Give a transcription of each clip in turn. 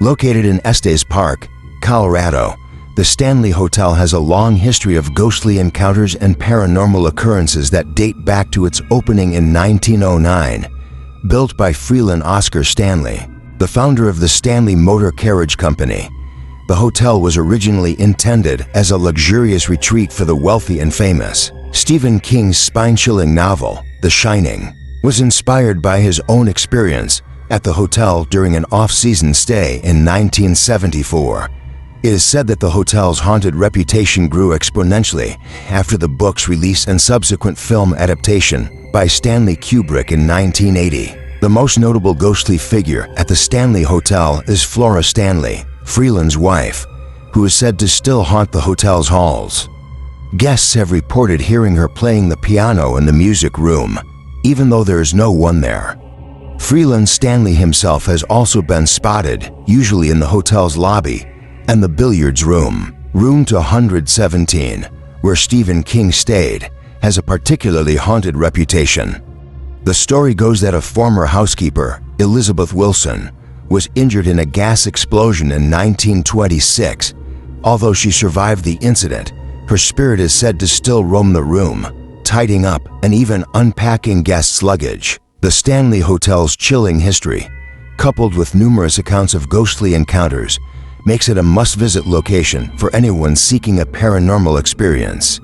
Located in Estes Park, Colorado, the Stanley Hotel has a long history of ghostly encounters and paranormal occurrences that date back to its opening in 1909. Built by Freeland Oscar Stanley, the founder of the Stanley Motor Carriage Company, the hotel was originally intended as a luxurious retreat for the wealthy and famous. Stephen King's spine-chilling novel, The Shining, was inspired by his own experience at the hotel during an off-season stay in 1974. It is said that the hotel's haunted reputation grew exponentially after the book's release and subsequent film adaptation by Stanley Kubrick in 1980. The most notable ghostly figure at the Stanley Hotel is Flora Stanley, Freeland's wife, who is said to still haunt the hotel's halls. Guests have reported hearing her playing the piano in the music room, even though there is no one there. Freeland Stanley himself has also been spotted, usually in the hotel's lobby and the billiards room. Room 217, where Stephen King stayed, has a particularly haunted reputation. The story goes that a former housekeeper, Elizabeth Wilson, was injured in a gas explosion in 1926. Although she survived the incident, her spirit is said to still roam the room, tidying up and even unpacking guests' luggage. The Stanley Hotel's chilling history, coupled with numerous accounts of ghostly encounters, makes it a must-visit location for anyone seeking a paranormal experience.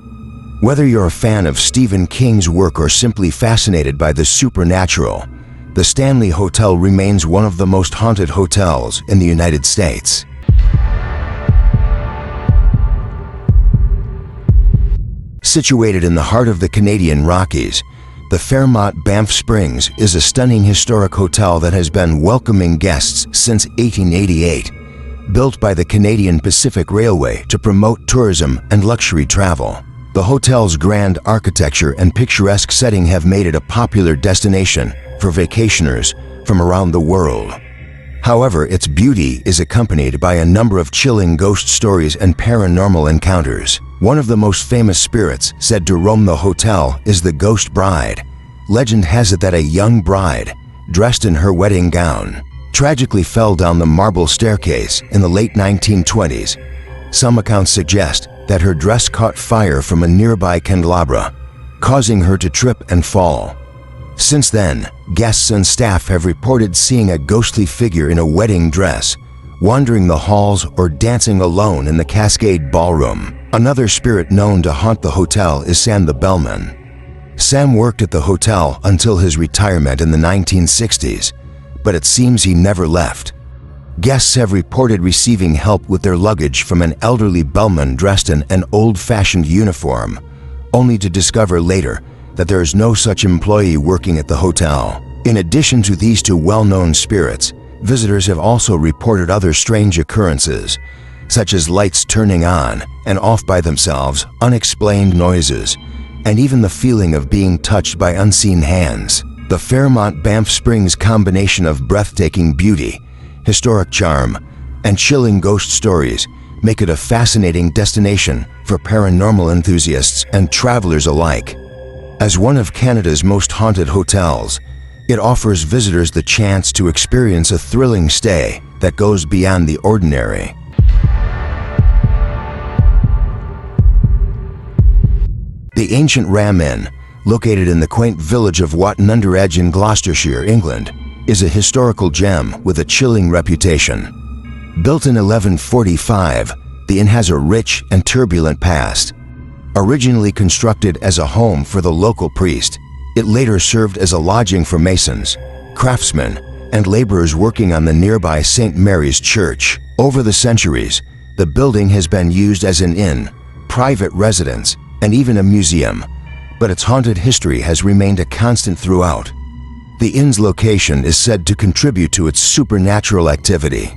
Whether you're a fan of Stephen King's work or simply fascinated by the supernatural, the Stanley Hotel remains one of the most haunted hotels in the United States. Situated in the heart of the Canadian Rockies, the Fairmont Banff Springs is a stunning historic hotel that has been welcoming guests since 1888. Built by the Canadian Pacific Railway to promote tourism and luxury travel, the hotel's grand architecture and picturesque setting have made it a popular destination for vacationers from around the world. However, its beauty is accompanied by a number of chilling ghost stories and paranormal encounters. One of the most famous spirits said to roam the hotel is the Ghost Bride. Legend has it that a young bride, dressed in her wedding gown, tragically fell down the marble staircase in the late 1920s. Some accounts suggest that her dress caught fire from a nearby candelabra, causing her to trip and fall. Since then, guests and staff have reported seeing a ghostly figure in a wedding dress, wandering the halls or dancing alone in the Cascade Ballroom. Another spirit known to haunt the hotel is Sam the Bellman. Sam worked at the hotel until his retirement in the 1960s, but it seems he never left. Guests have reported receiving help with their luggage from an elderly bellman dressed in an old-fashioned uniform, only to discover later that there is no such employee working at the hotel. In addition to these two well-known spirits, visitors have also reported other strange occurrences, such as lights turning on and off by themselves, unexplained noises, and even the feeling of being touched by unseen hands. The Fairmont Banff Springs combination of breathtaking beauty, historic charm, and chilling ghost stories make it a fascinating destination for paranormal enthusiasts and travelers alike. As one of Canada's most haunted hotels, it offers visitors the chance to experience a thrilling stay that goes beyond the ordinary. The ancient Ram Inn, located in the quaint village of Watton under Edge in Gloucestershire, England, is a historical gem with a chilling reputation. Built in 1145, the inn has a rich and turbulent past. Originally constructed as a home for the local priest, it later served as a lodging for masons, craftsmen, and laborers working on the nearby St. Mary's Church. Over the centuries, the building has been used as an inn, private residence, and even a museum, but its haunted history has remained a constant throughout. The inn's location is said to contribute to its supernatural activity.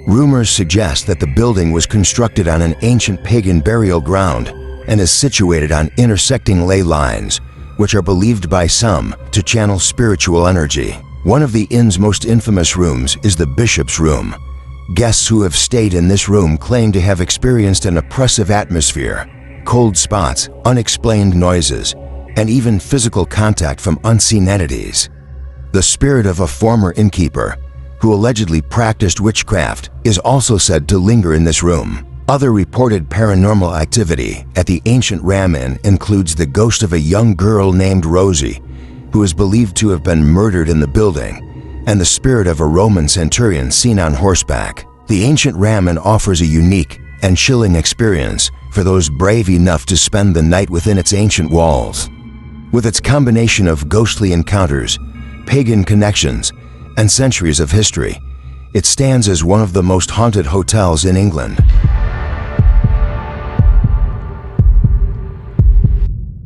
Rumors suggest that the building was constructed on an ancient pagan burial ground and is situated on intersecting ley lines, which are believed by some to channel spiritual energy. One of the inn's most infamous rooms is the Bishop's Room. Guests who have stayed in this room claim to have experienced an oppressive atmosphere, cold spots, unexplained noises, and even physical contact from unseen entities. The spirit of a former innkeeper, who allegedly practiced witchcraft, is also said to linger in this room. Other reported paranormal activity at the ancient Ram Inn includes the ghost of a young girl named Rosie, who is believed to have been murdered in the building, and the spirit of a Roman centurion seen on horseback. The ancient Ram Inn offers a unique and chilling experience for those brave enough to spend the night within its ancient walls. With its combination of ghostly encounters, pagan connections, and centuries of history, it stands as one of the most haunted hotels in England.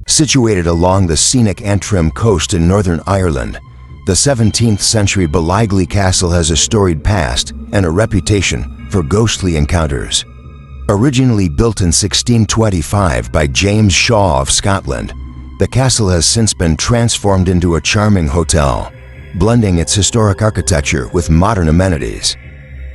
Situated along the scenic Antrim coast in Northern Ireland, the 17th century Beligely Castle has a storied past and a reputation for ghostly encounters. Originally built in 1625 by James Shaw of Scotland, the castle has since been transformed into a charming hotel, blending its historic architecture with modern amenities.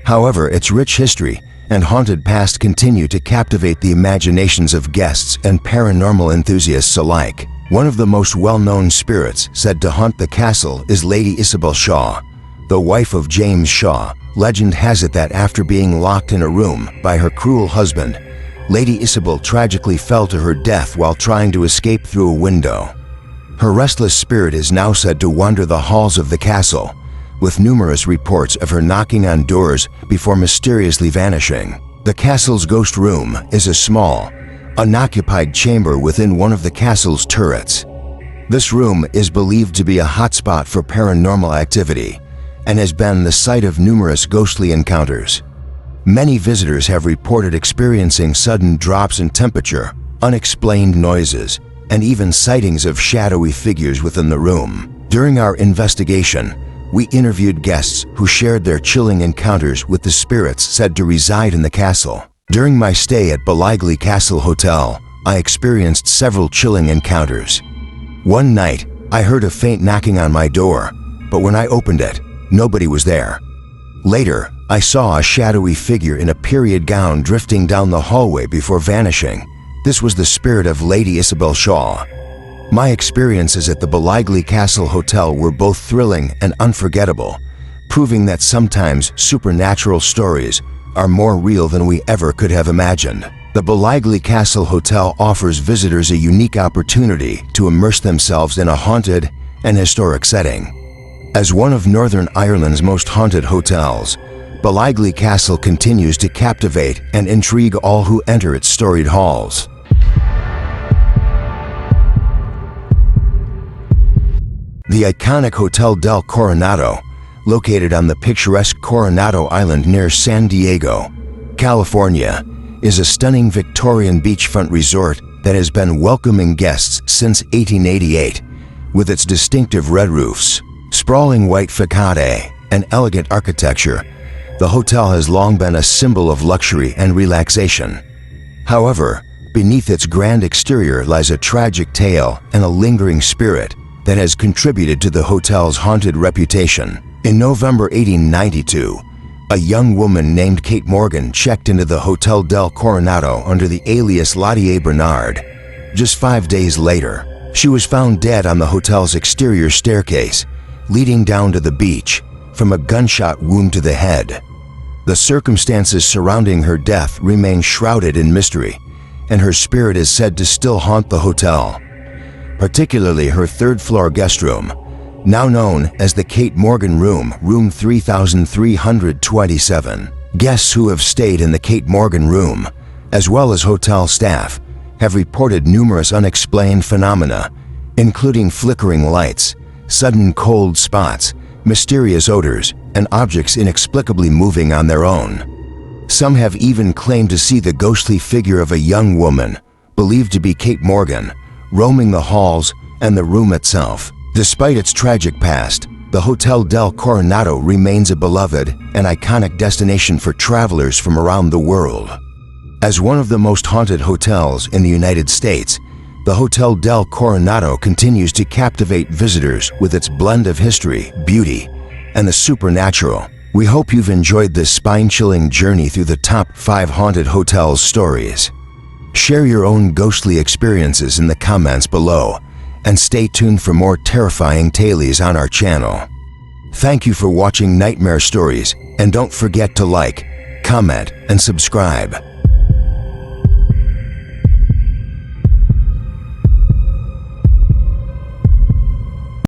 However, its rich history and haunted past continue to captivate the imaginations of guests and paranormal enthusiasts alike. One of the most well-known spirits said to haunt the castle is Lady Isabel Shaw, the wife of James Shaw. Legend has it that after being locked in a room by her cruel husband, Lady Isabel tragically fell to her death while trying to escape through a window. Her restless spirit is now said to wander the halls of the castle, with numerous reports of her knocking on doors before mysteriously vanishing. The castle's ghost room is a small, unoccupied chamber within one of the castle's turrets. This room is believed to be a hotspot for paranormal activity and has been the site of numerous ghostly encounters. Many visitors have reported experiencing sudden drops in temperature, unexplained noises, and even sightings of shadowy figures within the room. During our investigation, we interviewed guests who shared their chilling encounters with the spirits said to reside in the castle. During my stay at Beligely Castle Hotel, I experienced several chilling encounters. One night, I heard a faint knocking on my door, but when I opened it, nobody was there. Later, I saw a shadowy figure in a period gown drifting down the hallway before vanishing. This was the spirit of Lady Isabel Shaw. My experiences at the Beligely Castle Hotel were both thrilling and unforgettable, proving that sometimes supernatural stories are more real than we ever could have imagined. The Beligely Castle Hotel offers visitors a unique opportunity to immerse themselves in a haunted and historic setting. As one of Northern Ireland's most haunted hotels, Beligely Castle continues to captivate and intrigue all who enter its storied halls. The iconic Hotel del Coronado, located on the picturesque Coronado Island near San Diego, California, is a stunning Victorian beachfront resort that has been welcoming guests since 1888. With its distinctive red roofs, sprawling white facade, and elegant architecture, the hotel has long been a symbol of luxury and relaxation. However, beneath its grand exterior lies a tragic tale and a lingering spirit that has contributed to the hotel's haunted reputation. In November 1892, a young woman named Kate Morgan checked into the Hotel del Coronado under the alias Lottie Bernard. Just 5 days later, she was found dead on the hotel's exterior staircase, leading down to the beach, from a gunshot wound to the head. The circumstances surrounding her death remain shrouded in mystery, and her spirit is said to still haunt the hotel, particularly her third-floor guest room, now known as the Kate Morgan Room, room 3327. Guests who have stayed in the Kate Morgan Room, as well as hotel staff, have reported numerous unexplained phenomena, including flickering lights, sudden cold spots, mysterious odors, and objects inexplicably moving on their own. Some have even claimed to see the ghostly figure of a young woman, believed to be Kate Morgan, roaming the halls and the room itself. Despite its tragic past, the Hotel del Coronado remains a beloved and iconic destination for travelers from around the world. As one of the most haunted hotels in the United States, the Hotel del Coronado continues to captivate visitors with its blend of history, beauty, and the supernatural. We hope you've enjoyed this spine-chilling journey through the top 5 haunted hotels stories. Share your own ghostly experiences in the comments below, and stay tuned for more terrifying tales on our channel. Thank you for watching Nightmare Stories, and don't forget to like, comment, and subscribe.